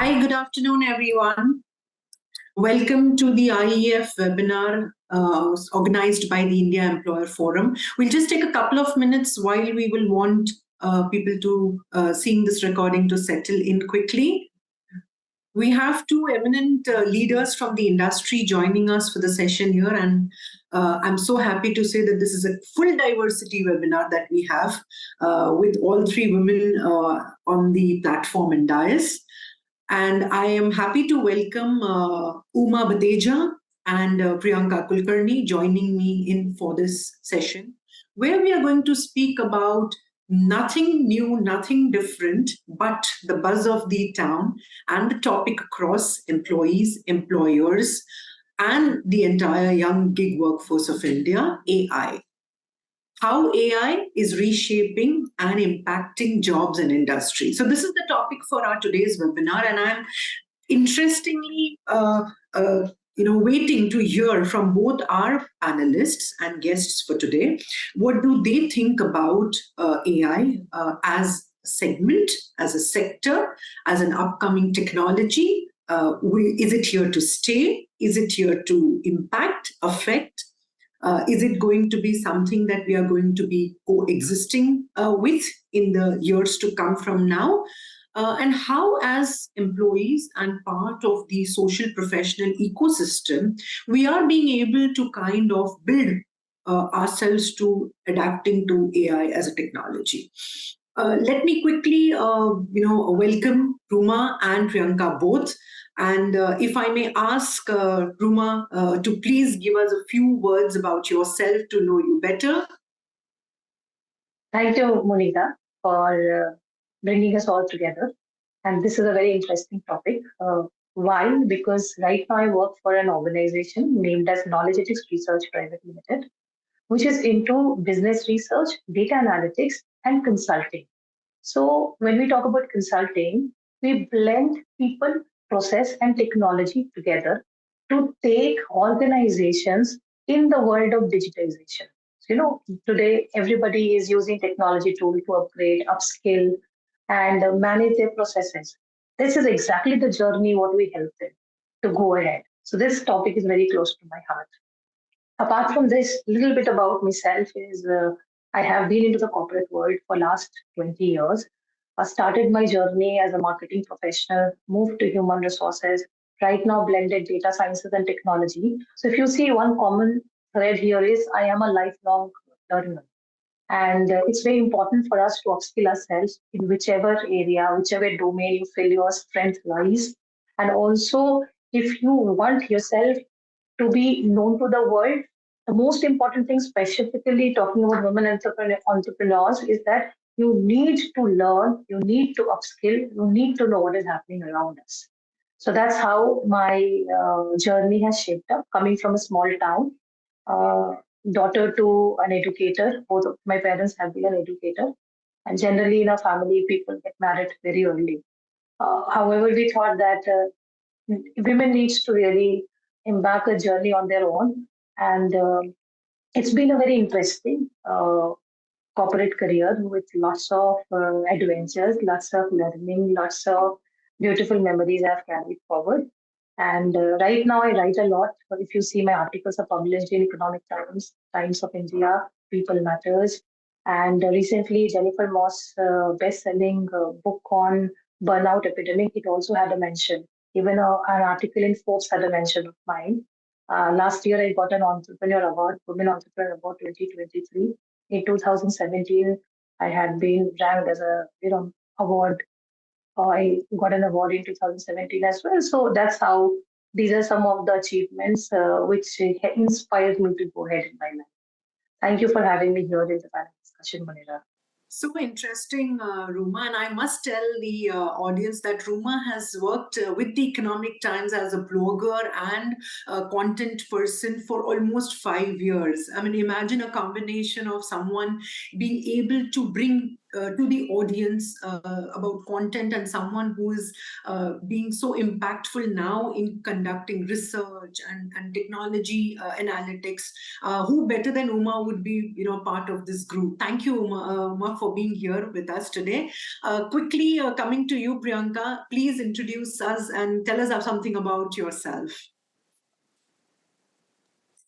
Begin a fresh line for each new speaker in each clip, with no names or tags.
Hi, good afternoon, everyone. Welcome to the IEF webinar organized by the India Employer Forum. We'll just take a couple of minutes while we will want people to seeing this recording to settle in quickly. We have two eminent leaders from the industry joining us for the session here, and I'm so happy to say that this is a full diversity webinar that we have with all three women on the platform and dais. And I am happy to welcome Batheja and Priyanka Kulkarni joining me in for this session, where we are going to speak about nothing new, nothing different, but the buzz of the town and the topic across employees, employers, and the entire young gig workforce of India, AI. How AI is reshaping and impacting jobs and industry. So this is the topic for our today's webinar, and I'm interestingly waiting to hear from both our panelists and guests for today. What do they think about AI as a segment, as a sector, as an upcoming technology? Is it here to stay? Is it here to impact, affect? Is it going to be something that we are going to be coexisting with in the years to come from now? And how, as employees and part of the social professional ecosystem, we are being able to kind of build ourselves to adapting to AI as a technology. Let me quickly, welcome Ruma and Priyanka both. And if I may ask Ruma to please give us a few words about yourself to know you better.
Thank you, Munira, for bringing us all together. And this is a very interesting topic. Why? Because right now I work for an organization named as Knowledgetics Research Private Limited, which is into business research, data analytics, and consulting. So when we talk about consulting, we blend people, process, and technology together to take organizations in the world of digitization. So, today everybody is using technology tool to upgrade, upskill, and manage their processes. This is exactly the journey what we help them to go ahead. So this topic is very close to my heart. Apart from this, a little bit about myself is I have been into the corporate world for last 20 years. I started my journey as a marketing professional, moved to human resources, right now blended data sciences and technology. So if you see one common thread here is I am a lifelong learner. And it's very important for us to upskill ourselves in whichever area, whichever domain you feel your strength lies. And also, if you want yourself to be known to the world, the most important thing, specifically talking about women entrepreneurs, is that you need to learn, you need to upskill, you need to know what is happening around us. So that's how my journey has shaped up, coming from a small town, daughter to an educator. Both of my parents have been an educator. And generally in our family, people get married very early. However, we thought that women needs to really embark a journey on their own. And it's been a very interesting corporate career with lots of adventures, lots of learning, lots of beautiful memories I've carried forward. And right now I write a lot. If you see, my articles are published in Economic Times, Times of India, People Matters. And recently, Jennifer Moss' best-selling book on burnout epidemic, it also had a mention. Even an article in Forbes had a mention of mine. Last year, I got an Entrepreneur Award, Women Entrepreneur Award 2023. In 2017, I had been ranked as a award. I got an award in 2017 as well. So that's how these are some of the achievements which inspired me to go ahead in my life. Thank you for having me here in the panel discussion, Munira.
So interesting, Ruma, and I must tell the audience that Ruma has worked with the Economic Times as a blogger and a content person for almost 5 years. I mean, imagine a combination of someone being able to bring to the audience about content and someone who is being so impactful now in conducting research and technology analytics, who better than Uma would be, part of this group. Thank you, Uma, for being here with us today. Quickly coming to you, Priyanka, please introduce us and tell us something about yourself.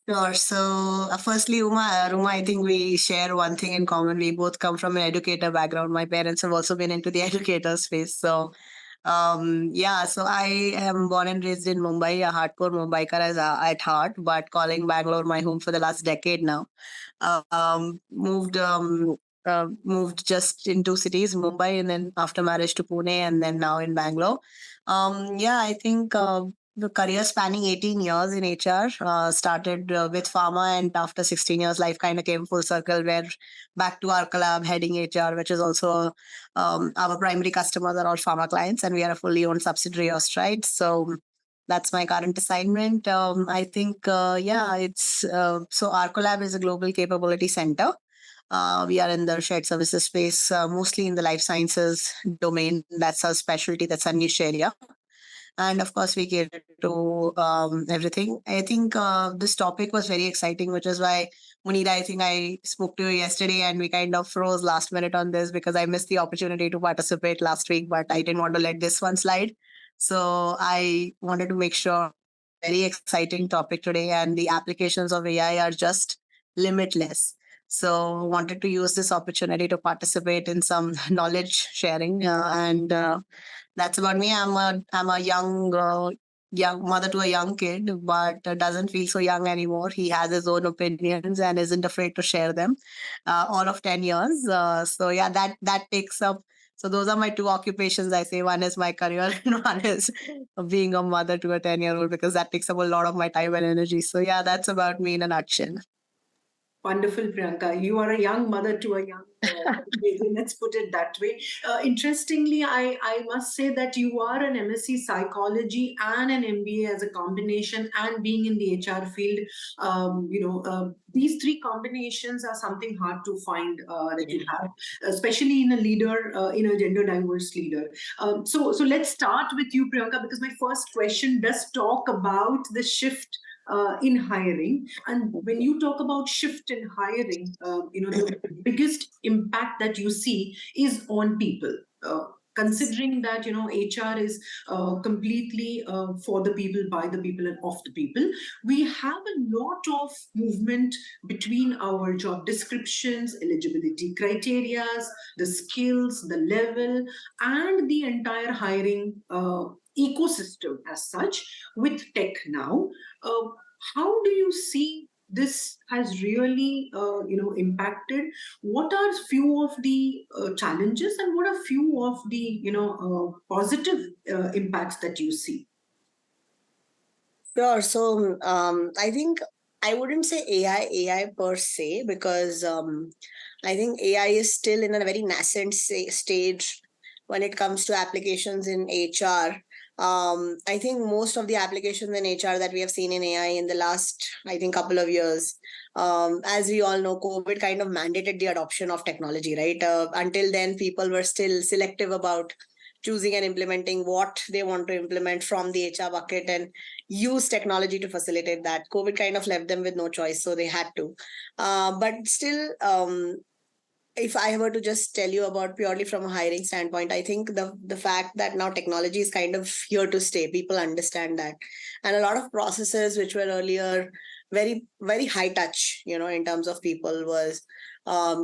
Sure. So, firstly, Ruma, I think we share one thing in common. We both come from an educator background. My parents have also been into the educator space. So, so I am born and raised in Mumbai, a hardcore Mumbaikar at heart, but calling Bangalore my home for the last decade now. Moved just in two cities, Mumbai, and then after marriage to Pune, and then now in Bangalore. I think the career spanning 18 years in HR, started with pharma, and after 16 years, life kind of came full circle. Where back to Arcolab, heading HR, which is also our primary customers are all pharma clients, and we are a fully owned subsidiary of Stride. So that's my current assignment. I think, it's so Arcolab is a global capability center. We are in the shared services space, mostly in the life sciences domain. That's our specialty. That's our niche area. And of course, we cater to everything. I think this topic was very exciting, which is why, Munira, I think I spoke to you yesterday and we kind of froze last minute on this because I missed the opportunity to participate last week, but I didn't want to let this one slide. So I wanted to make sure, very exciting topic today, and the applications of AI are just limitless. So wanted to use this opportunity to participate in some knowledge sharing, and that's about me. I'm a young mother to a young kid, but doesn't feel so young anymore. He has his own opinions and isn't afraid to share them. All of 10 years. That takes up. So those are my two occupations. I say one is my career and one is being a mother to a 10-year-old, because that takes up a lot of my time and energy. So yeah, that's about me in a nutshell.
Wonderful, Priyanka. You are a young mother to a young baby, let's put it that way. Interestingly, I must say that you are an MSc Psychology and an MBA as a combination, and being in the HR field. These three combinations are something hard to find that you have, especially in a leader, in a gender diverse leader. So let's start with you, Priyanka, because my first question does talk about the shift in hiring. And when you talk about shift in hiring, the biggest impact that you see is on people. Considering that HR is completely for the people, by the people, and of the people, we have a lot of movement between our job descriptions, eligibility criteria, the skills, the level, and the entire hiring ecosystem as such with tech now. How do you see this has really impacted? What are few of the challenges, and what are few of the positive impacts that you see?
Sure. So I think I wouldn't say AI per se, because I think AI is still in a very nascent stage when it comes to applications in HR. I think most of the applications in HR that we have seen in AI in the last, I think, couple of years, as we all know, COVID kind of mandated the adoption of technology, right? Until then, people were still selective about choosing and implementing what they want to implement from the HR bucket and use technology to facilitate that. COVID kind of left them with no choice, so they had to. But still, if I were to just tell you about purely from a hiring standpoint, I think the fact that now technology is kind of here to stay, people understand that. And a lot of processes which were earlier very, very high touch, in terms of people, was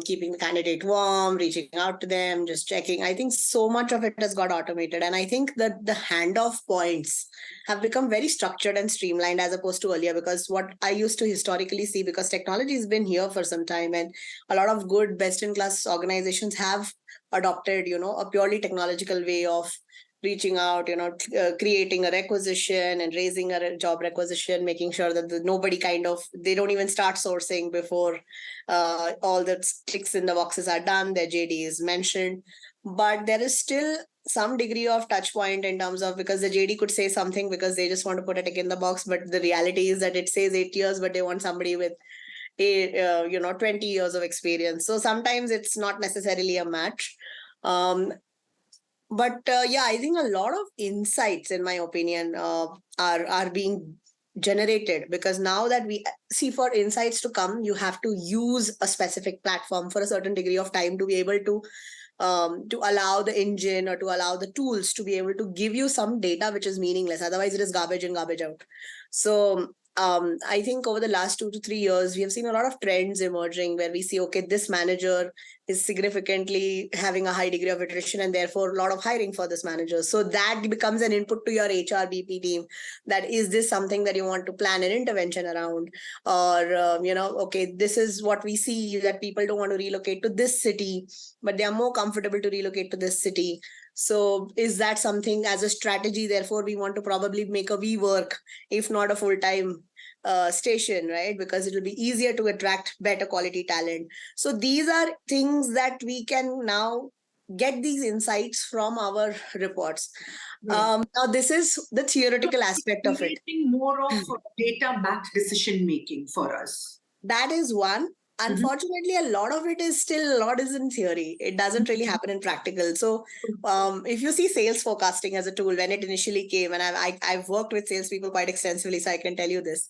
keeping the candidate warm, reaching out to them, just checking. I think so much of it has got automated. And I think that the handoff points have become very structured and streamlined as opposed to earlier, because what I used to historically see, because technology has been here for some time and a lot of good best in class organizations have adopted, a purely technological way of reaching out, creating a requisition and raising a job requisition, making sure that nobody they don't even start sourcing before all the clicks in the boxes are done, their JD is mentioned. But there is still some degree of touch point in terms of, because the JD could say something because they just want to put a tick in the box, but the reality is that it says 8 years, but they want somebody with 20 years of experience. So sometimes it's not necessarily a match. But yeah, I think a lot of insights, in my opinion, are being generated, because now that we see, for insights to come, you have to use a specific platform for a certain degree of time to be able to allow the engine or to allow the tools to be able to give you some data which is meaningless. Otherwise, it is garbage in, garbage out. So I think over the last 2 to 3 years, we have seen a lot of trends emerging where we see, okay, this manager is significantly having a high degree of attrition, and therefore a lot of hiring for this manager. So that becomes an input to your HR BP team. That is this something that you want to plan an intervention around? Or, okay, this is what we see, that people don't want to relocate to this city, but they are more comfortable to relocate to this city. So is that something as a strategy? Therefore, we want to probably make a WeWork, if not a full-time station, right? Because it will be easier to attract better quality talent. So these are things that we can now get these insights from our reports. Now, this is the theoretical aspect of it.
More of data-backed decision making for us.
That is one. Unfortunately, a lot of it is in theory. It doesn't really happen in practical. So if you see sales forecasting as a tool, when it initially came, and I've worked with salespeople quite extensively, so I can tell you this.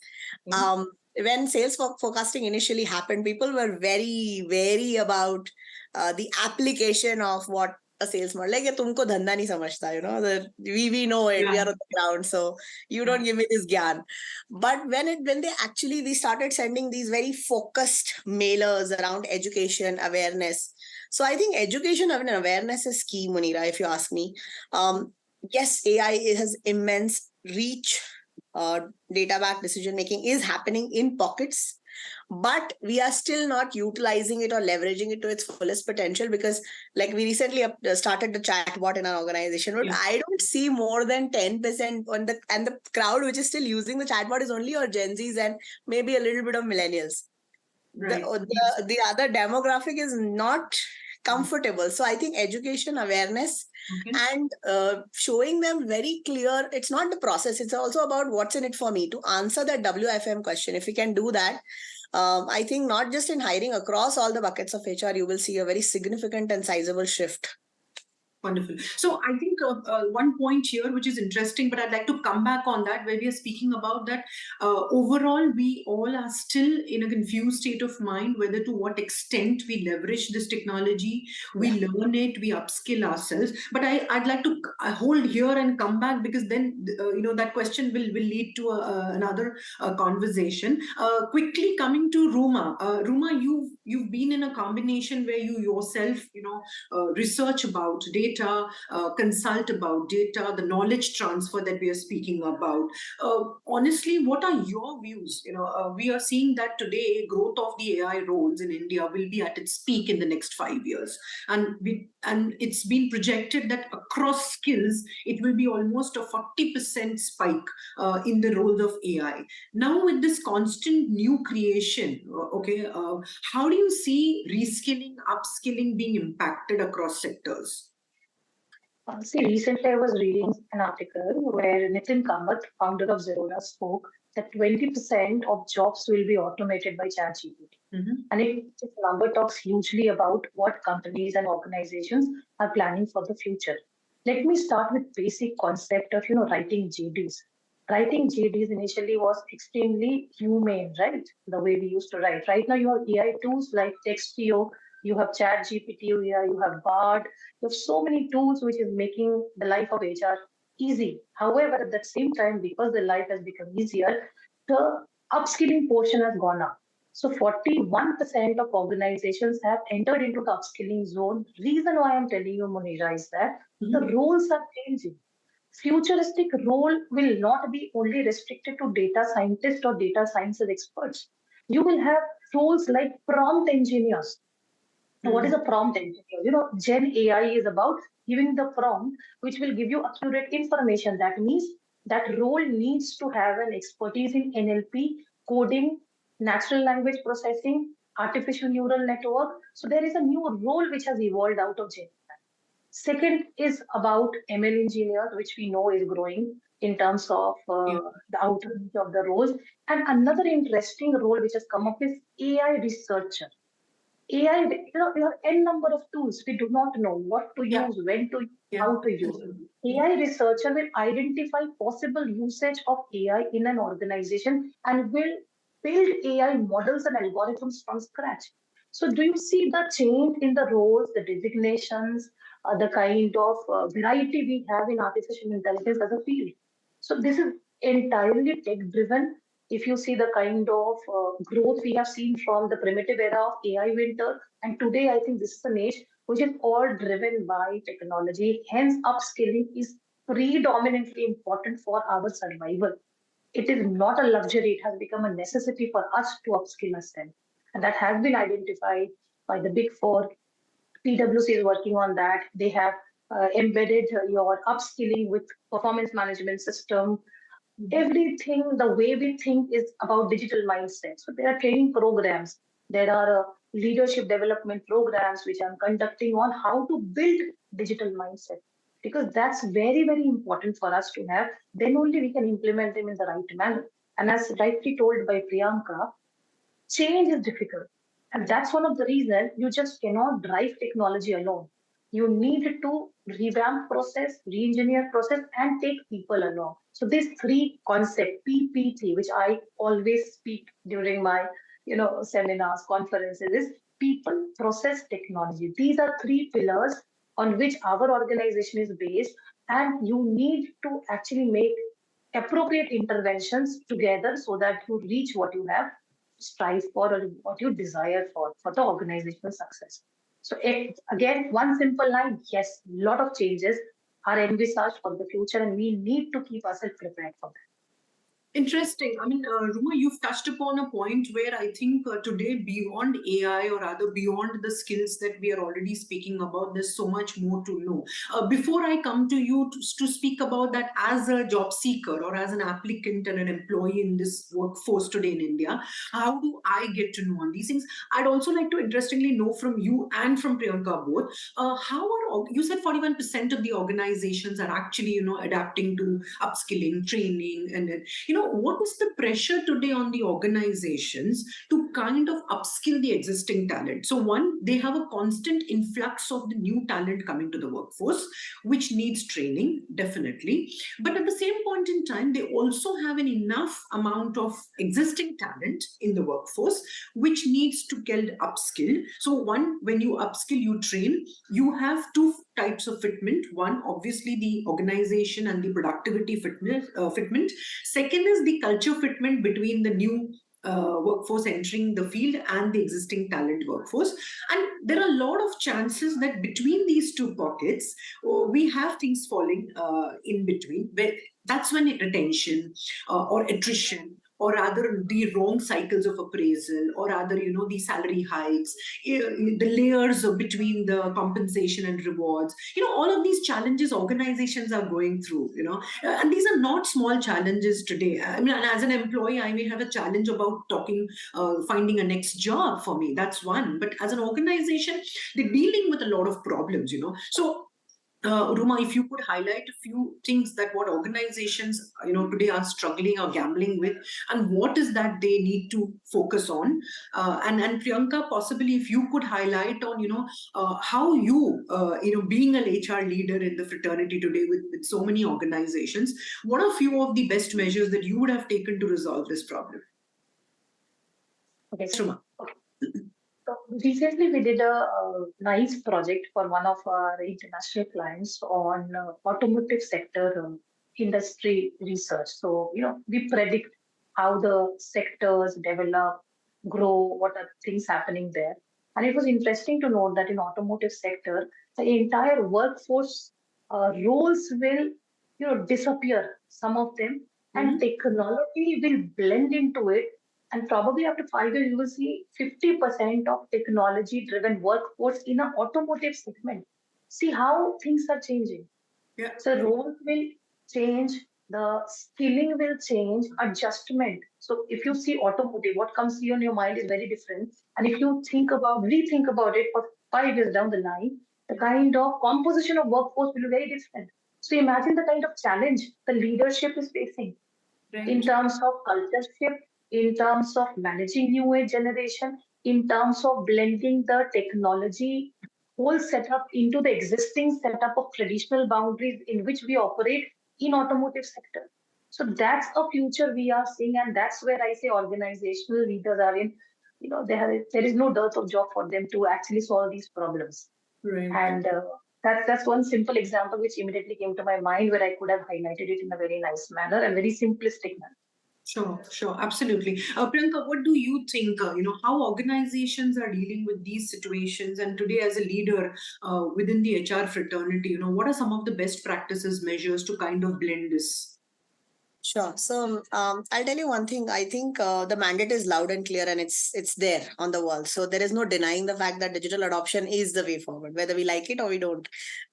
When sales forecasting initially happened, people were very wary about the application of what a sales model, like, tumko dhanda nahi samajhta, we know it, we are on the ground, so you don't give me this gyan. But when we started sending these very focused mailers around education awareness. So I think education and awareness is key, Munira, if you ask me. Yes, AI has immense reach. Data-backed decision making is happening in pockets, but we are still not utilizing it or leveraging it to its fullest potential, because like we recently started the chatbot in our organization, but I don't see more than 10% and the crowd which is still using the chatbot is only your Gen Zs and maybe a little bit of millennials. Right. The other demographic is not comfortable. So I think education, awareness, and showing them very clear, it's not the process, it's also about what's in it for me, to answer that WFM question. If we can do that, I think not just in hiring, across all the buckets of HR, you will see a very significant and sizable shift.
Wonderful. So I think one point here, which is interesting, but I'd like to come back on that, where we are speaking about that overall, we all are still in a confused state of mind, whether to what extent we leverage this technology, we learn it, we upskill ourselves. But I'd like to hold here and come back, because then, that question will lead to another conversation. Quickly coming to Ruma. Ruma, you've been in a combination where you yourself, research about data, consult about data, the knowledge transfer that we are speaking about. Honestly, what are your views? We are seeing that today growth of the AI roles in India will be at its peak in the next 5 years. And it's been projected that across skills, it will be almost a 40% spike in the roles of AI. Now, with this constant new creation, how do you see reskilling, upskilling being impacted across sectors?
See, recently I was reading an article where Nitin Kamath, founder of Zerodha, spoke that 20% of jobs will be automated by ChatGPT. And this number talks hugely about what companies and organizations are planning for the future. Let me start with basic concept of writing JDs. Writing JDs initially was extremely humane, right? The way we used to write. Right now you have AI tools like Textio, you have ChatGPT, you have Bard, you have so many tools which is making the life of HR easy. However, at the same time, because the life has become easier, the upskilling portion has gone up. So 41% of organizations have entered into the upskilling zone. Reason why I'm telling you, Munira, is that the roles are changing. Futuristic role will not be only restricted to data scientists or data sciences experts. You will have roles like prompt engineers. What is a prompt engineer? Gen AI is about giving the prompt which will give you accurate information. That means that role needs to have an expertise in NLP, coding, natural language processing, artificial neural network. So there is a new role which has evolved out of Gen AI. Second is about ML engineers, which we know is growing. in terms of the outreach of the roles. And another interesting role which has come up is AI researcher. AI, there are n number of tools. We do not know what to use, when to use, how to use. AI researcher will identify possible usage of AI in an organization and will build AI models and algorithms from scratch. So, do you see the change in the roles, the designations, the kind of variety we have in artificial intelligence as a field? So, this is entirely tech driven. If you see the kind of growth we have seen from the primitive era of AI winter, and today I think this is an age which is all driven by technology. Hence, upskilling is predominantly important for our survival. It is not a luxury, it has become a necessity for us to upskill ourselves. And that has been identified by the big four. PwC is working on that. They have embedded your upskilling with performance management system. Everything, the way we think is about digital mindset. So there are training programs, there are leadership development programs which I'm conducting on how to build digital mindset, because that's very, very important for us to have. Then only we can implement them in the right manner. And as rightly told by Priyanka, change is difficult. And that's one of the reasons you just cannot drive technology alone. You need to revamp process, re-engineer process, and take people along. So these three concepts, PPT, which I always speak during my seminars, conferences, is people, process, technology. These are three pillars on which our organization is based, and you need to actually make appropriate interventions together so that you reach what you have strive for or what you desire for the organizational success. So again, one simple line, yes, a lot of changes are envisaged for the future and we need to keep ourselves prepared for that.
Interesting. I mean, Ruma, you've touched upon a point where I think today, beyond AI or rather beyond the skills that we are already speaking about, there's so much more to know. Before I come to you to speak about that as a job seeker or as an applicant and an employee in this workforce today in India, how do I get to know all these things? I'd also like to interestingly know from you and from Priyanka both, how are, you said 41% of the organizations are actually, adapting to upskilling, training, and what is the pressure today on the organizations to kind of upskill the existing talent? So one, they have a constant influx of the new talent coming to the workforce, which needs training, definitely. But at the same point in time, they also have an enough amount of existing talent in the workforce, which needs to get upskilled. So one, when you upskill, you train, you have two types of fitment. One, obviously the organization and the productivity fitment. Second is the culture fitment between the new workforce entering the field and the existing talent workforce. And there are a lot of chances that between these two pockets, we have things falling in between. That's when retention or attrition, or rather the wrong cycles of appraisal, or rather, the salary hikes, the layers between the compensation and rewards, all of these challenges organizations are going through, and these are not small challenges today. I mean, as an employee, I may have a challenge about finding a next job for me. That's one. But as an organization, they're dealing with a lot of problems, So Ruma, if you could highlight a few things that what organizations today are struggling or gambling with, and what is that they need to focus on, and Priyanka, possibly if you could highlight on how you being an HR leader in the fraternity today with so many organizations, what are few of the best measures that you would have taken to resolve this problem?
Okay,
Ruma.
Okay. So recently, we did a nice project for one of our international clients on automotive sector industry research. So, we predict how the sectors develop, grow, what are things happening there. And it was interesting to note that in automotive sector, the entire workforce roles will, disappear, some of them, and technology will blend into it, and probably after 5 years, you will see 50% of technology driven workforce in an automotive segment. See how things are changing.
Yeah.
So roles will change, the skilling will change, adjustment. So if you see automotive, what comes to you in your mind is very different. And if you rethink about it for 5 years down the line, the kind of composition of workforce will be very different. So imagine the kind of challenge the leadership is facing in terms of culture shift, in terms of managing new age generation, in terms of blending the technology whole setup into the existing setup of traditional boundaries in which we operate in automotive sector. So that's a future we are seeing, and that's where I say organizational leaders are in. There is no dearth of job for them to actually solve these problems.
Right.
And that's one simple example which immediately came to my mind where I could have highlighted it in a very nice manner and very simplistic manner.
Sure, absolutely. Priyanka, what do you think, how organizations are dealing with these situations? And today, as a leader within the HR fraternity, what are some of the best practices, measures to kind of blend this?
Sure. So I'll tell you one thing. I think the mandate is loud and clear, and it's there on the wall. So there is no denying the fact that digital adoption is the way forward, whether we like it or we don't.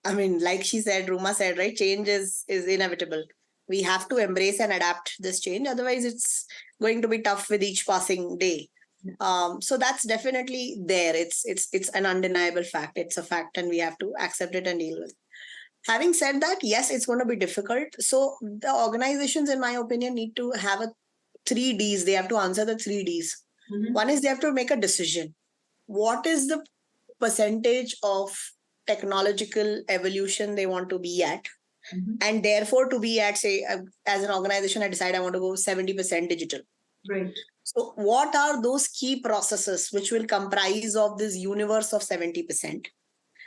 I mean, like she said, Ruma said, right? Change is inevitable. We have to embrace and adapt this change. Otherwise, it's going to be tough with each passing day. So that's definitely there. It's an undeniable fact. It's a fact, and we have to accept it and deal with it. Having said that, yes, it's going to be difficult. So the organizations, in my opinion, need to have a 3Ds. They have to answer the 3Ds.
Mhm.
One is they have to make a decision. What is the percentage of technological evolution they want to be at?
Mhm.
And therefore, to be at, say, as an organization, I decide I want to go 70% digital.
Right.
So, what are those key processes which will comprise of this universe of 70%?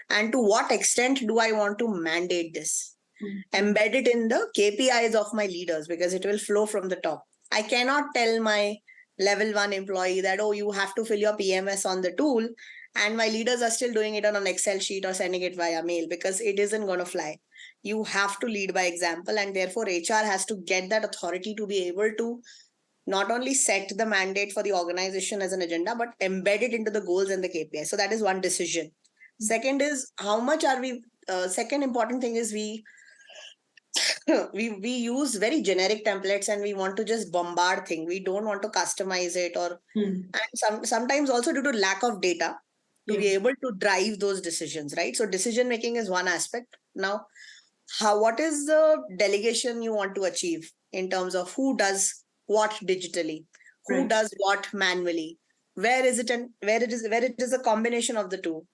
And to what extent do I want to mandate this? Embed it in the KPIs of my leaders because it will flow from the top. I cannot tell my level 1 employee that, oh, you have to fill your PMS on the tool, and my leaders are still doing it on an Excel sheet or sending it via mail, because it isn't going to fly. You have to lead by example, and therefore HR has to get that authority to be able to not only set the mandate for the organization as an agenda, but embed it into the goals and the KPI. So that is one decision. Second is, how much are we? Second important thing is we use very generic templates and we want to just bombard thing. We don't want to customize it, or and sometimes also due to lack of data to be able to drive those decisions, right? So decision making is one aspect. Now, what is the delegation you want to achieve in terms of who does what digitally, who
Right.
does what manually, where is it, and where it is a combination of the two.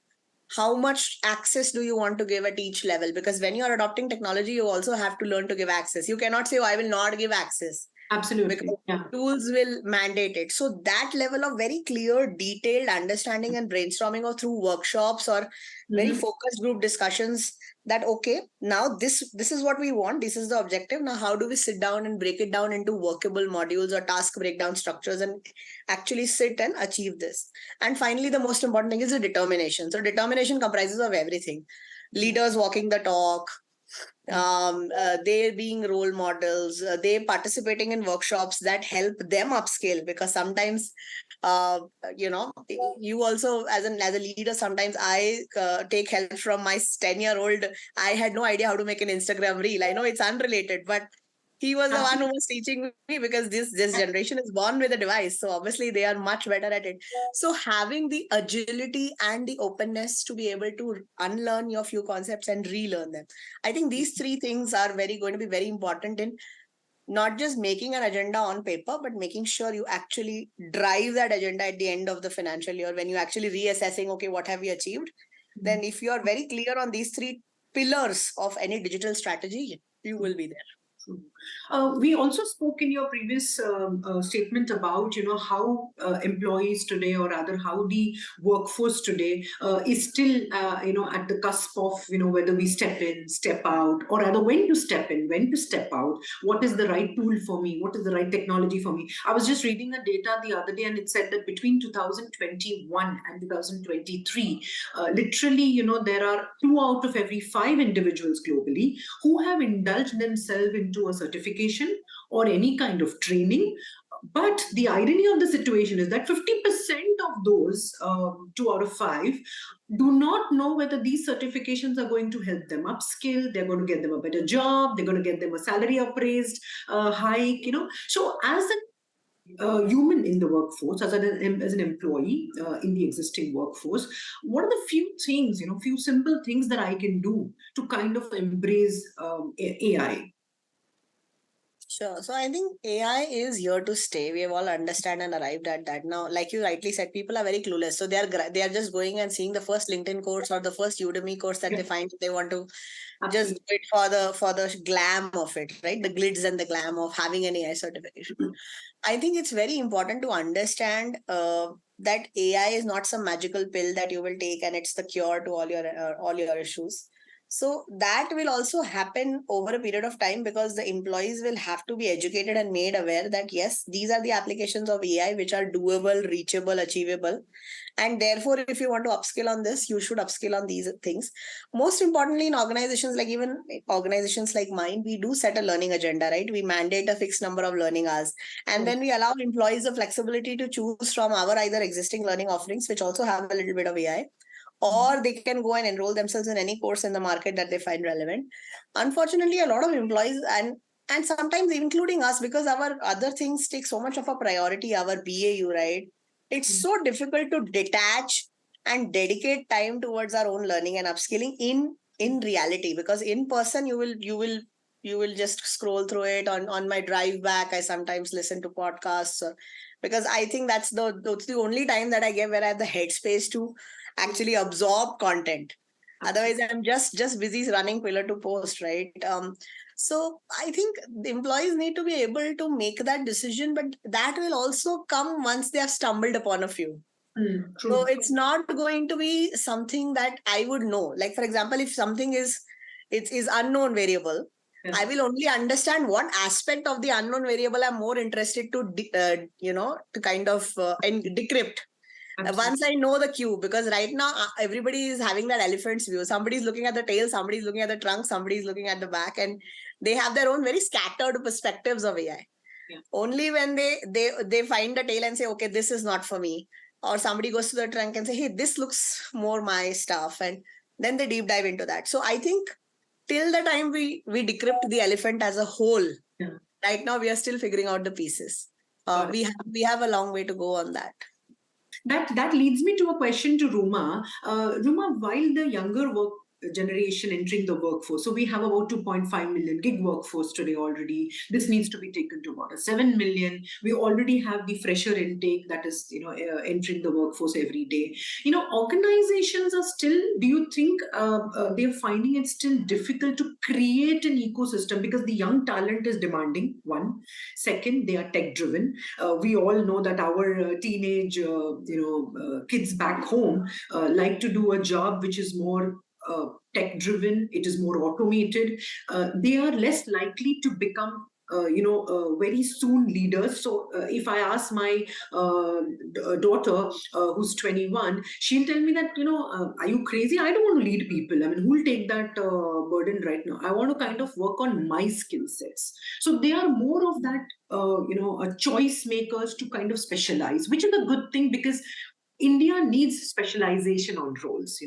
How much access do you want to give at each level? Because when you are adopting technology, you also have to learn to give access. You cannot say, oh, I will not give access,
Absolutely.
because
Yeah.
tools will mandate it. So that level of very clear, detailed understanding and brainstorming, or through workshops or very focused group discussions, that okay, now this is what we want, this is the objective. Now how do we sit down and break it down into workable modules or task breakdown structures and actually sit and achieve this? And finally, the most important thing is the determination. So determination comprises of everything: leaders walking the talk, they being role models, they participating in workshops that help them upscale, because sometimes uh, you also, as a leader, sometimes I take help from my 10-year-old. I had no idea how to make an Instagram reel. I know it's unrelated, but he was the one who was teaching me, because this generation is born with a device, so obviously they are much better at it. So having the agility and the openness to be able to unlearn your few concepts and relearn them, I think these three things are going to be very important in not just making an agenda on paper, but making sure you actually drive that agenda at the end of the financial year, when you're actually reassessing, okay, what have we achieved? Then if you are very clear on these three pillars of any digital strategy, you will be there.
We also spoke in your previous statement about how employees today, or rather how the workforce today is still at the cusp of whether we step in, step out, or rather when to step in, when to step out. What is the right tool for me? What is the right technology for me? I was just reading the data the other day, and it said that between 2021 and 2023, literally, there are 2 out of every 5 individuals globally who have indulged themselves into a certification or any kind of training. But the irony of the situation is that 50% of those 2 out of 5 do not know whether these certifications are going to help them upskill, they're going to get them a better job, they're going to get them a salary appraised hike. So as a human in the workforce, as an employee in the existing workforce, what are the few things, few simple things that I can do to kind of embrace AI?
Sure. So I think AI is here to stay. We have all understand and arrived at that. Now, like you rightly said, people are very clueless. So they are just going and seeing the first LinkedIn course or the first Udemy course that they find. They want to just do it for the glam of it, right? The glitz and the glam of having an AI certification. I think it's very important to understand that AI is not some magical pill that you will take and it's the cure to all your issues. So that will also happen over a period of time because the employees will have to be educated and made aware that yes, these are the applications of AI which are doable, reachable, achievable. And therefore, if you want to upskill on this, you should upskill on these things. Most importantly, in organizations like even organizations like mine, we do set a learning agenda, right? We mandate a fixed number of learning hours. And then we allow employees the flexibility to choose from our either existing learning offerings, which also have a little bit of AI, or they can go and enroll themselves in any course in the market that they find relevant. Unfortunately, a lot of employees and sometimes including us, because our other things take so much of a priority, our BAU, right? It's so difficult to detach and dedicate time towards our own learning and upskilling in reality, because in person you will just scroll through it. On my drive back, I sometimes listen to podcasts, because I think that's the only time that I get where I have the headspace to actually absorb content. Otherwise, I'm just busy running pillar to post, right? So I think the employees need to be able to make that decision, but that will also come once they have stumbled upon a few. So it's not going to be something that I would know. Like, for example, if something is unknown variable, I will only understand what aspect of the unknown variable I'm more interested to to kind of decrypt. Once I know the cue, because right now everybody is having that elephant's view. Somebody's looking at the tail, somebody's looking at the trunk, somebody's looking at the back, and they have their own very scattered perspectives of AI. Yeah. Only when they find the tail and say, okay, this is not for me, or somebody goes to the trunk and say, hey, this looks more my stuff, and then they deep dive into that. So I think till the time we decrypt the elephant as a whole, right now we are still figuring out the pieces. We have a long way to go on that.
That leads me to a question to Ruma. Ruma, while the younger generation entering the workforce, so we have about 2.5 million gig workforce today already. This needs to be taken to about 7 million. We already have the fresher intake that is entering the workforce every day. Organizations are still, do you think they're finding it still difficult to create an ecosystem because the young talent is demanding? One. Second, they are tech driven. We all know that our teenage kids back home like to do a job which is more tech driven, it is more automated. They are less likely to become very soon leaders. So if I ask my daughter who's 21, she'll tell me that, are you crazy? I don't want to lead people. I mean, who'll take that burden right now? I want to kind of work on my skill sets. So they are more of that, choice makers to kind of specialize, which is a good thing because India needs specialization on roles.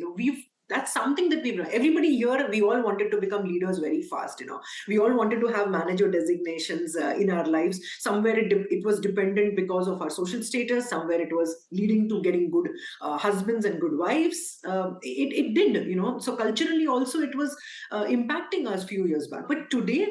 That's something that everybody here, we all wanted to become leaders very fast. We all wanted to have manager designations in our lives. Somewhere it was dependent because of our social status. Somewhere it was leading to getting good husbands and good wives. It did, So culturally also it was impacting us a few years back. But today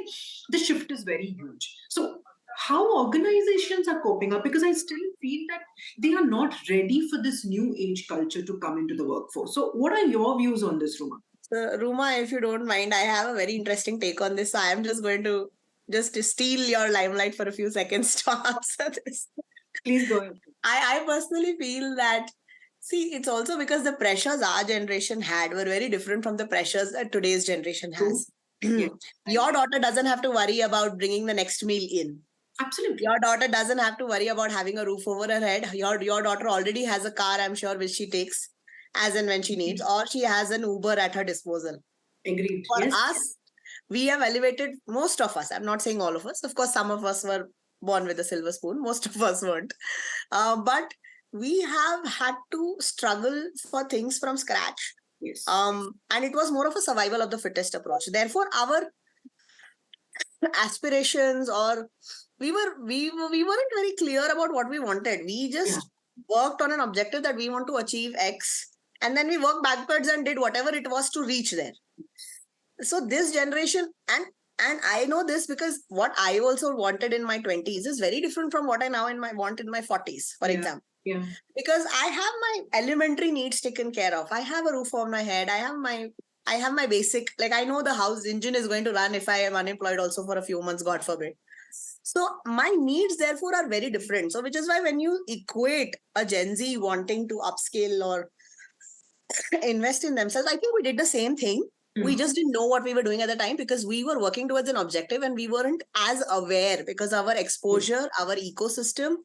the shift is very huge. So how organizations are coping up, because I still feel that they are not ready for this new age culture to come into the workforce. So what are your views on this, Ruma?
So, Ruma, if you don't mind, I have a very interesting take on this. So I am just going to steal your limelight for a few seconds to answer this.
Please go ahead.
I personally feel that, see, it's also because the pressures our generation had were very different from the pressures that today's generation has. Your daughter doesn't have to worry about bringing the next meal in.
Absolutely.
Your daughter doesn't have to worry about having a roof over her head. Your daughter already has a car, I'm sure, which she takes as and when she needs, or she has an Uber at her disposal.
Agreed.
For us, we have elevated, most of us, I'm not saying all of us. Of course, some of us were born with a silver spoon. Most of us weren't. But we have had to struggle for things from scratch.
Yes.
And it was more of a survival of the fittest approach. Therefore, our aspirations, or we weren't very clear about what we wanted. We just worked on an objective that we want to achieve X, and then we worked backwards and did whatever it was to reach there. So this generation, and I know this because what I also wanted in my 20s is very different from what I now want in my 40s, for example.
Yeah.
Because I have my elementary needs taken care of. I have a roof over my head. I have my basic, like I know the house engine is going to run if I am unemployed also for a few months, God forbid. So my needs therefore are very different. So which is why when you equate a Gen Z wanting to upskill or invest in themselves, I think we did the same thing. We just didn't know what we were doing at the time because we were working towards an objective and we weren't as aware because our exposure, our ecosystem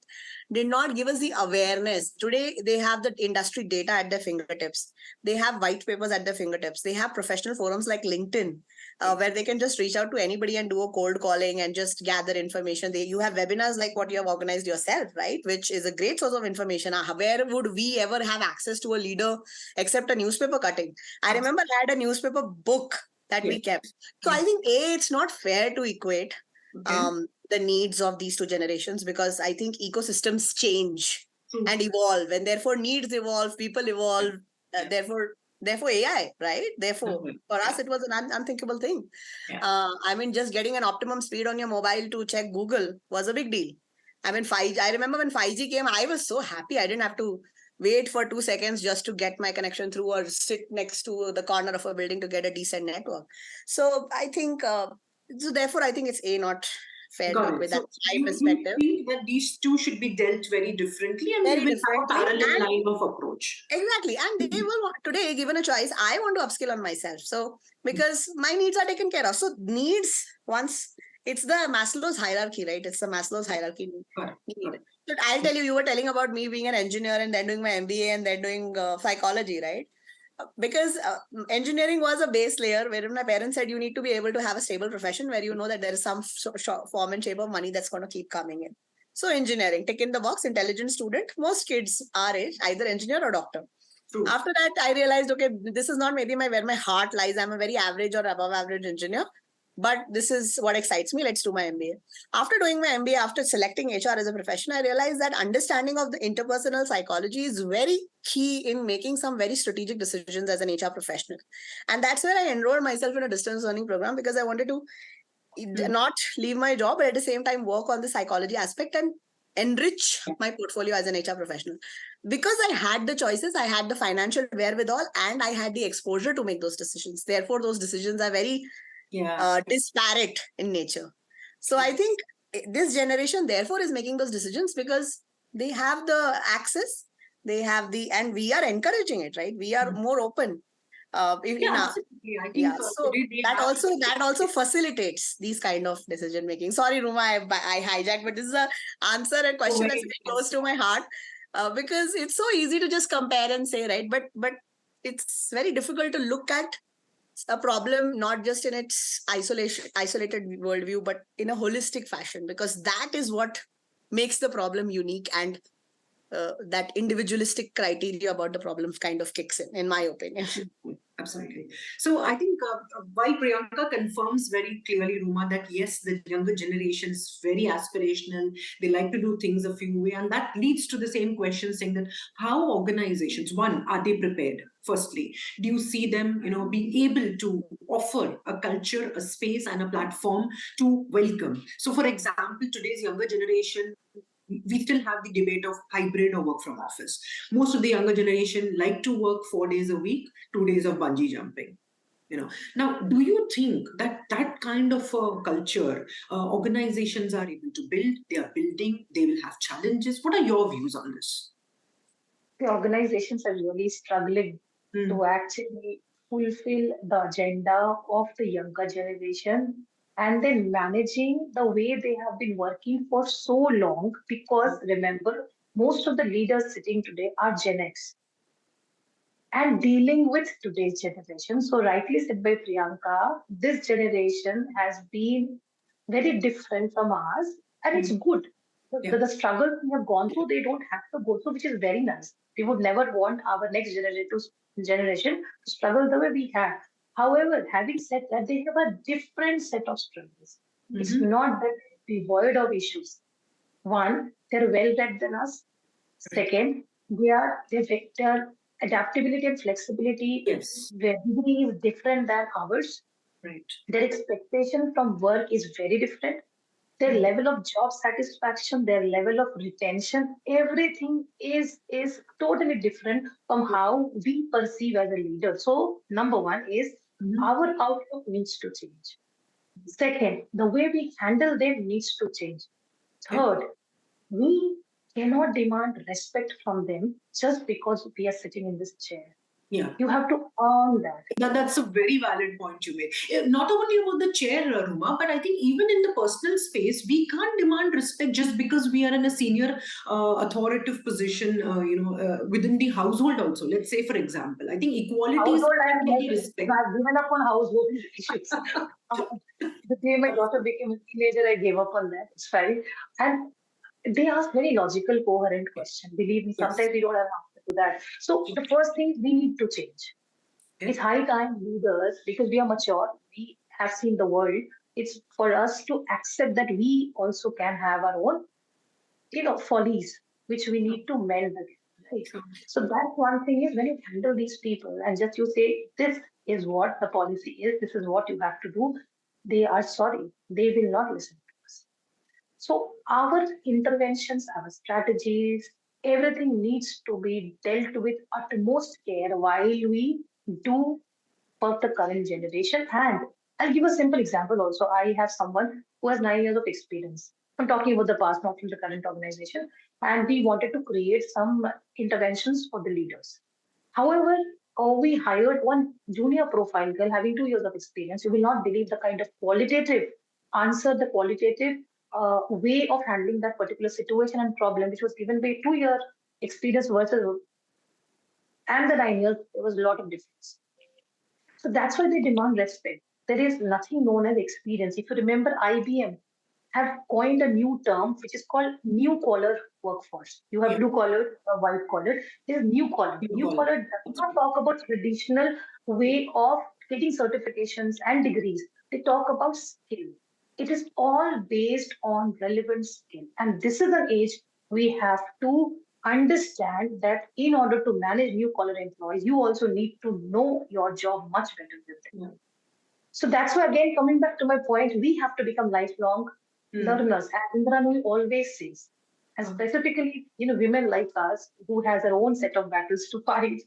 did not give us the awareness. Today, they have the industry data at their fingertips. They have white papers at their fingertips. They have professional forums like LinkedIn, where they can just reach out to anybody and do a cold calling and just gather information. You have webinars like what you have organized yourself, right? Which is a great source of information. Where would we ever have access to a leader except a newspaper cutting? I remember I had a newspaper book that we kept. So I think it's not fair to equate the needs of these two generations because I think ecosystems change and evolve, and therefore needs evolve, people evolve. Therefore AI, right? Therefore, for us, it was an unthinkable thing. I mean, just getting an optimum speed on your mobile to check Google was a big deal. I mean, 5G, I remember when 5G came, I was so happy. I didn't have to wait for 2 seconds just to get my connection through or sit next to the corner of a building to get a decent network. So I think, so therefore, I think it's not fair to equate that perspective.
You think that these two should be dealt very differently and they will have a parallel line of approach.
Exactly. And they will today, given a choice, I want to upskill on myself. So because my needs are taken care of. So needs, once it's the Maslow's hierarchy, right? It's the Maslow's hierarchy. So I'll tell you, you were telling about me being an engineer and then doing my MBA and then doing psychology, right? Because engineering was a base layer wherein my parents said you need to be able to have a stable profession where you know that there is some form and shape of money that's going to keep coming in. So engineering, tick in the box, intelligent student. Most kids our age, either engineer or doctor. True. After that, I realized, okay, this is not maybe where my heart lies. I'm a very average or above average engineer. But this is what excites me. Let's do my MBA. After doing my MBA, after selecting HR as a profession, I realized that understanding of the interpersonal psychology is very key in making some very strategic decisions as an HR professional. And that's where I enrolled myself in a distance learning program because I wanted to not leave my job, but at the same time work on the psychology aspect and enrich my portfolio as an HR professional. Because I had the choices, I had the financial wherewithal, and I had the exposure to make those decisions. Therefore, those decisions are very disparate in nature. So I think this generation therefore is making those decisions because they have the access, they have and we are encouraging it, right? We are more open. So that also facilitates these kind of decision making. Sorry, Ruma, I hijacked, but this is an answer and question that's very close to my heart because it's so easy to just compare and say, right? But it's very difficult to look at a problem not just in its isolated worldview, but in a holistic fashion, because that is what makes the problem unique, and that individualistic criteria about the problem kind of kicks in my opinion.
Absolutely. So I think while Priyanka confirms very clearly, Ruma, that yes, the younger generation is very aspirational. They like to do things a few way. And that leads to the same question saying that how organizations, one, are they prepared? Firstly, do you see them, being able to offer a culture, a space and a platform to welcome? So for example, today's younger generation, we still have the debate of hybrid or work from office. Most of the younger generation like to work 4 days a week, 2 days of bungee jumping. Now, do you think that that kind of culture organizations are able to build? They are building. They will have challenges. What are your views on this?
The organizations are really struggling to actually fulfill the agenda of the younger generation, and then managing the way they have been working for so long, because remember, most of the leaders sitting today are Gen X and dealing with today's generation. So rightly said by Priyanka, this generation has been very different from ours, and it's good. The struggle we have gone through, they don't have to go through, which is very nice. We would never want our next generation to struggle the way we have. However, having said that, they have a different set of struggles. It's not that devoid of issues. One, they're well read than us. Second, their adaptability and flexibility their degree is different than ours.
Right.
Their expectation from work is very different. Their level of job satisfaction, their level of retention, everything is totally different from how we perceive as a leader. So, number one is our outlook needs to change. Second, the way we handle them needs to change. Third, we cannot demand respect from them just because we are sitting in this chair.
Yeah.
You have to earn that.
That's a very valid point you made. Not only about the chair, Ruma, but I think even in the personal space, we can't demand respect just because we are in a senior authoritative position, within the household also. Let's say, for example, I think equality
household
is respect.
I've given up on household issues. The day my daughter became a teenager, I gave up on that. It's fine. And they ask very logical, coherent questions. Believe me, sometimes we don't have an answer to that. So the first thing we need to change. It's high time leaders, because we are mature, we have seen the world. It's for us to accept that we also can have our own, follies, which we need to mend again. Right? So that's one thing is when you handle these people and just you say, this is what the policy is, this is what you have to do, they are sorry, they will not listen to us. So our interventions, our strategies, everything needs to be dealt with utmost care while we do for the current generation. And I'll give a simple example also. I have someone who has 9 years of experience. I'm talking about the past, not from the current organization. And we wanted to create some interventions for the leaders. However, we hired one junior profile girl having 2 years of experience. You will not believe the kind of qualitative answer, the qualitative way of handling that particular situation and problem, which was given by 2 year experience versus and the 9 years, there was a lot of difference. So that's why they demand respect. There is nothing known as experience. If you remember, IBM have coined a new term which is called new collar workforce. You have blue collar, white collar. There is new collar. New collar does not talk about traditional way of getting certifications and degrees. They talk about skill. It is all based on relevant skill. And this is an age we have to understand that in order to manage new collar employees, you also need to know your job much better than them. So that's why, again, coming back to my point, we have to become lifelong learners. As Indra always says, and specifically, women like us who has our own set of battles to fight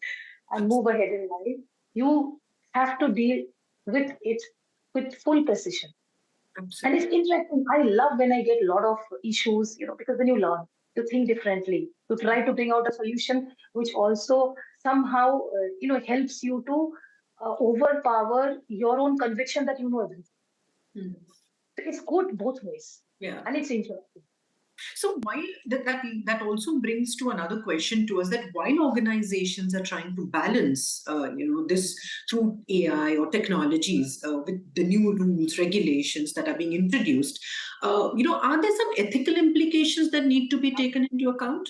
and move ahead in life, you have to deal with it with full precision. Absolutely. And it's interesting. I love when I get a lot of issues, because then you learn to think differently, to try to bring out a solution which also somehow, helps you to overpower your own conviction that you know everything. It's good both ways. Yeah. And it's interesting.
So while that also brings to another question to us, that while organizations are trying to balance, this through AI or technologies with the new rules, regulations that are being introduced, are there some ethical implications that need to be taken into account?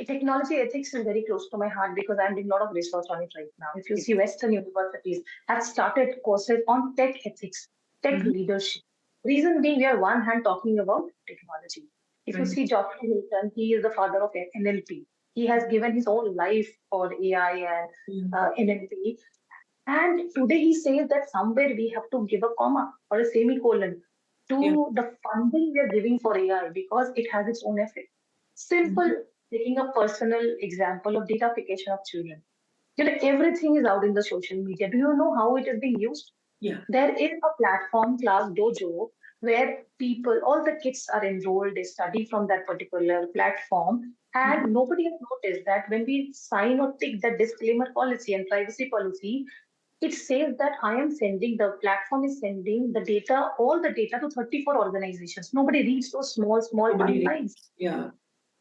Technology ethics is very close to my heart because I'm doing a lot of research on it right now. If you see Western universities have started courses on tech ethics, tech leadership. Reason being, we are one hand talking about technology. If you see Geoffrey Hinton, he is the father of NLP. He has given his own life for AI and NLP. And today he says that somewhere we have to give a comma or a semicolon to the funding we are giving for AI because it has its own effect. Simple, taking a personal example of datafication of children. Everything is out in the social media. Do you know how it is being used? Yeah. There is a platform, Class Dojo, where people, all the kids are enrolled, they study from that particular platform. And nobody has noticed that when we sign or tick the disclaimer policy and privacy policy, it says that the platform is sending the data, all the data to 34 organizations. Nobody reads those small lines.
Yeah.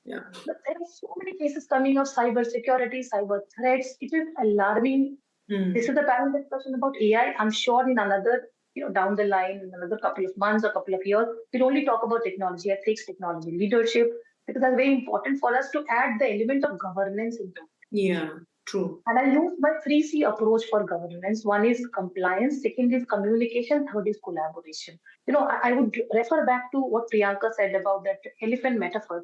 Yeah.
But there are so many cases coming of cyber security, cyber threats. It is alarming. This is the panel discussion about AI. I'm sure in another, down the line, in another couple of months or couple of years, we'll only talk about technology, ethics, technology, leadership, because that's very important for us to add the element of governance into it.
Yeah. True.
And I use my 3C approach for governance. One is compliance, second is communication, third is collaboration. I would refer back to what Priyanka said about that elephant metaphor.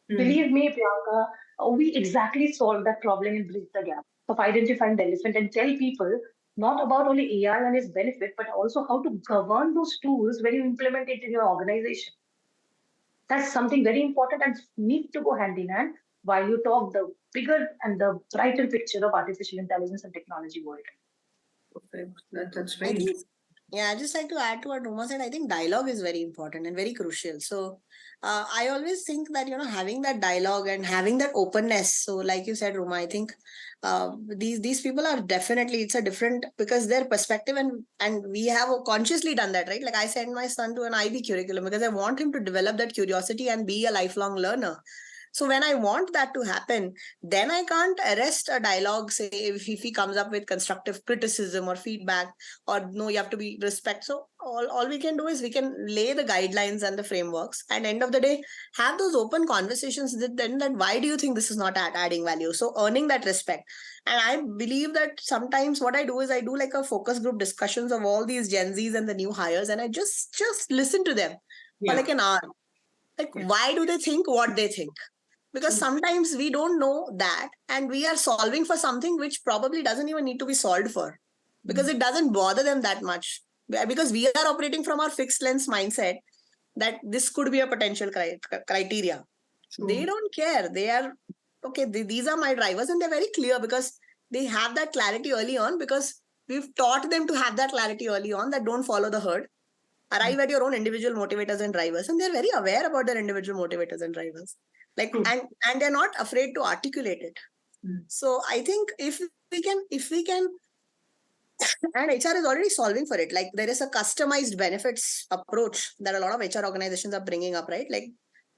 Believe me, Priyanka, we exactly solved that problem and bridge the gap of identifying the elephant and tell people not about only AI and its benefit, but also how to govern those tools when you implement it in your organization. That's something very important and need to go hand in hand while you talk the bigger and the brighter picture of artificial intelligence and technology world.
Perfect. That's
I
very
think, yeah, I just like to add to what Ruma said. I think dialogue is very important and very crucial. So I always think that, having that dialogue and having that openness. So like you said, Ruma, I think these people are definitely, it's a different, because their perspective, and we have consciously done that, right? Like I sent my son to an IB curriculum because I want him to develop that curiosity and be a lifelong learner. So when I want that to happen, then I can't arrest a dialogue, say if he comes up with constructive criticism or feedback, or no, you have to be respect. So all we can do is we can lay the guidelines and the frameworks, and end of the day, have those open conversations then that why do you think this is not adding value? So earning that respect. And I believe that sometimes what I do is I do like a focus group discussions of all these Gen Zs and the new hires, and I just listen to them for like an hour. Like, why do they think what they think? Because sometimes we don't know that, and we are solving for something which probably doesn't even need to be solved for, because it doesn't bother them that much, because we are operating from our fixed lens mindset that this could be a potential criteria. They don't care. They are okay, these are my drivers, and they're very clear because they have that clarity early on, because we've taught them to have that clarity early on, that don't follow the herd, arrive at your own individual motivators and drivers, and they're very aware about their individual motivators and drivers, like, and they're not afraid to articulate it. So I think if we can and HR is already solving for it, like there is a customized benefits approach that a lot of HR organizations are bringing up, right? Like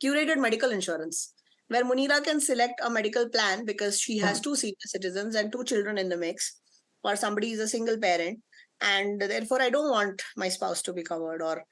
curated medical insurance, where Munira can select a medical plan because she has 2 senior citizens and 2 children in the mix, or somebody is a single parent, and therefore I don't want my spouse to be covered, or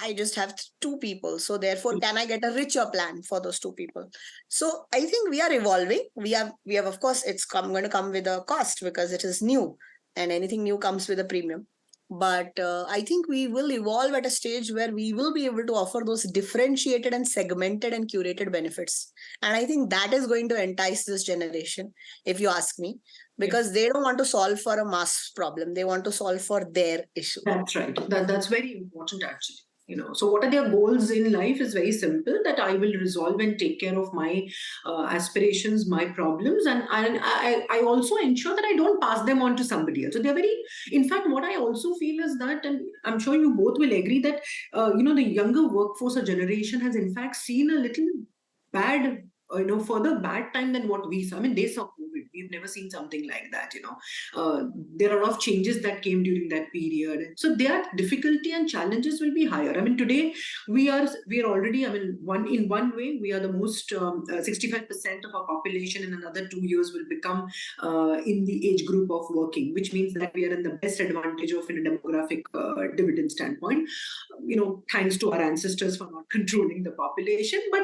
I just have 2 people, so therefore can I get a richer plan for those 2 people? So I think we are evolving. We have of course, it's going to come with a cost because it is new, and anything new comes with a premium. But I think we will evolve at a stage where we will be able to offer those differentiated and segmented and curated benefits. And I think that is going to entice this generation, if you ask me, because they don't want to solve for a mass problem. They want to solve for their issue.
That's right. That's very important, actually. So what are their goals in life is very simple, that I will resolve and take care of my aspirations, my problems, and I also ensure that I don't pass them on to somebody else. So they're very, in fact, what I also feel is that, and I'm sure you both will agree that the younger workforce or generation has in fact seen a little bad, further bad time than what we saw. I mean, they saw COVID. We've never seen something like that. There are a lot of changes that came during that period. So their difficulty and challenges will be higher. I mean, today we are already. I mean, one way we are the most 65% of our population in another 2 years will become in the age group of working, which means that we are in the best advantage of in a demographic dividend standpoint. Thanks to our ancestors for not controlling the population, but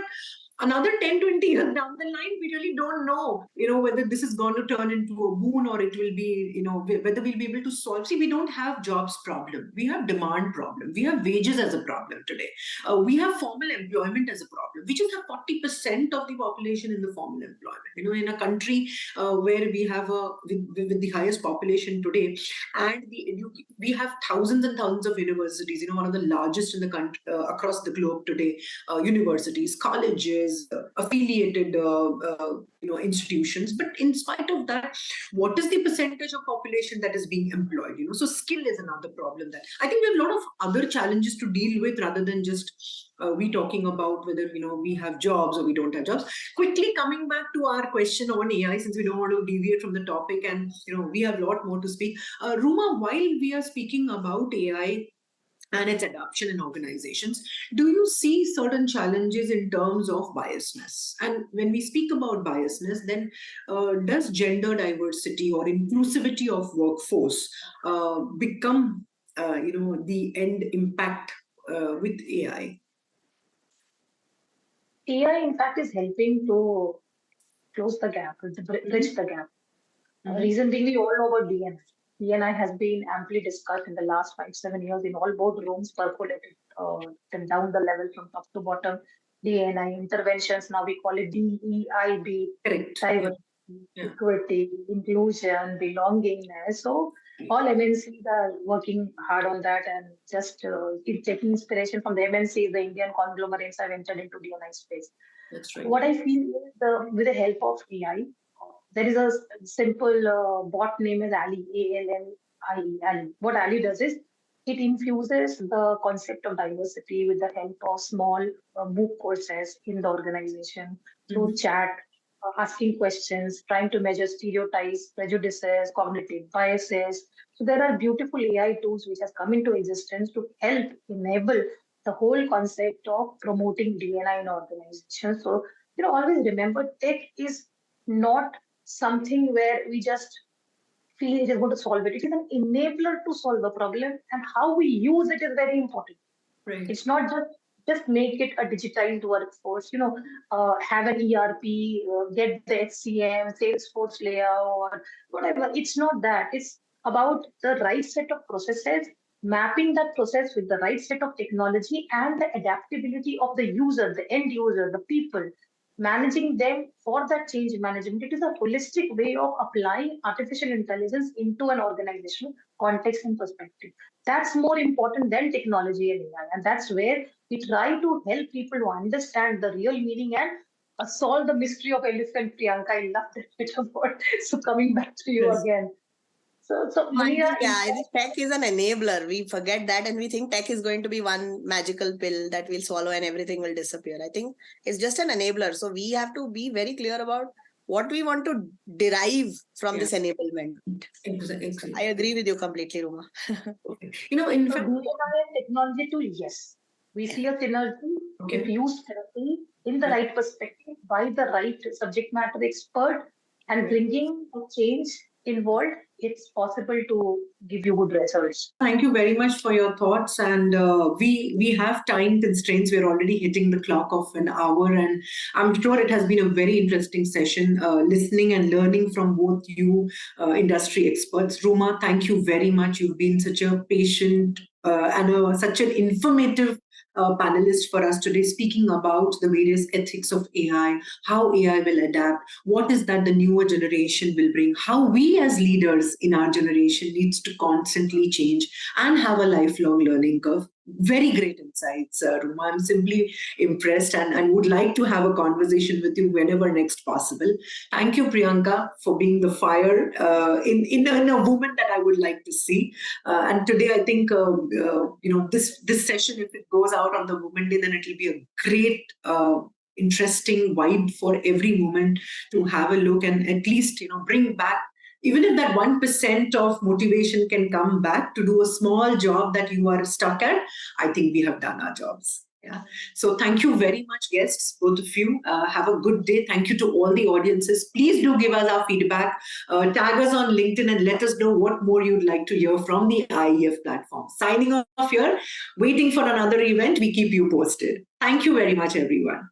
another 10-20 years down the line, we really don't know, whether this is going to turn into a boon, or it will be, whether we'll be able to solve. See, we don't have jobs problem. We have demand problem. We have wages as a problem today. We have formal employment as a problem. We just have 40% of the population in the formal employment. In a country where we have with the highest population today, and we have thousands and thousands of universities, one of the largest in the country, across the globe today, universities, colleges, affiliated institutions. But in spite of that, what is the percentage of population that is being employed? So skill is another problem that I think we have a lot of other challenges to deal with, rather than just we talking about whether we have jobs or we don't have jobs. Quickly coming back to our question on AI, since we don't want to deviate from the topic, and we have a lot more to speak. Ruma, while we are speaking about AI and its adoption in organizations, do you see certain challenges in terms of biasness? And when we speak about biasness, then does gender diversity or inclusivity of workforce become the end impact with AI?
AI, in fact, is helping to close the gap, bridge the gap. Reason being, we all know about DNI. DNI has been amply discussed in the last 5-7 years in all boardrooms, percolated down the level from top to bottom. DNI interventions, now we call it DEIB,
Correct.
diversity, equity, inclusion, belongingness. So all MNCs are working hard on that and just taking inspiration from the MNCs, the Indian conglomerates have entered into DNI space.
That's right.
What I feel is with the help of AI, there is a simple bot name is Ali, ALLIE, Ali. What Ali does is it infuses the concept of diversity with the help of small MOOC courses in the organization through chat, asking questions, trying to measure stereotypes, prejudices, cognitive biases. So there are beautiful AI tools which has come into existence to help enable the whole concept of promoting DNI in organizations. So, always remember tech is not something where we just feel it is going to solve it. It is an enabler to solve a problem, and how we use it is very important.
Right.
It's not just make it a digitized workforce, have an ERP, get the HCM, Salesforce layout, or whatever. It's not that. It's about the right set of processes, mapping that process with the right set of technology and the adaptability of the user, the end user, the people, managing them for that change management. It is a holistic way of applying artificial intelligence into an organizational context and perspective. That's more important than technology and AI. And that's where we try to help people to understand the real meaning and solve the mystery of elephant. Priyanka, I love that metaphor. So coming back to you again. So Munira,
I think tech is an enabler. We forget that and we think tech is going to be one magical pill that we'll swallow and everything will disappear. I think it's just an enabler. So we have to be very clear about what we want to derive from this enablement.
Exactly.
I agree with you completely, Ruma.
In fact,
technology tool, yes. We see a synergy if used correctly in the right perspective by the right subject matter expert and bringing a change involved, it's possible to give you good results.
Thank you very much for your thoughts. And we have time constraints. We're already hitting the clock of an hour. And I'm sure it has been a very interesting session, listening and learning from both you industry experts. Ruma, thank you very much. You've been such a patient and such an informative panelist for us today, speaking about the various ethics of AI, how AI will adapt, what is that the newer generation will bring, how we as leaders in our generation needs to constantly change and have a lifelong learning curve. Very great insights, Ruma. I'm simply impressed and would like to have a conversation with you whenever next possible. Thank you, Priyanka, for being the fire in a woman that I would like to see. And today, I think this session, if it goes out on the Women Day, then it will be a great interesting vibe for every woman to have a look and at least bring back. Even if that 1% of motivation can come back to do a small job that you are stuck at, I think we have done our jobs. Yeah. So thank you very much, guests, both of you. Have a good day. Thank you to all the audiences. Please do give us our feedback. Tag us on LinkedIn and let us know what more you'd like to hear from the IEF platform. Signing off here, waiting for another event. We keep you posted. Thank you very much, everyone.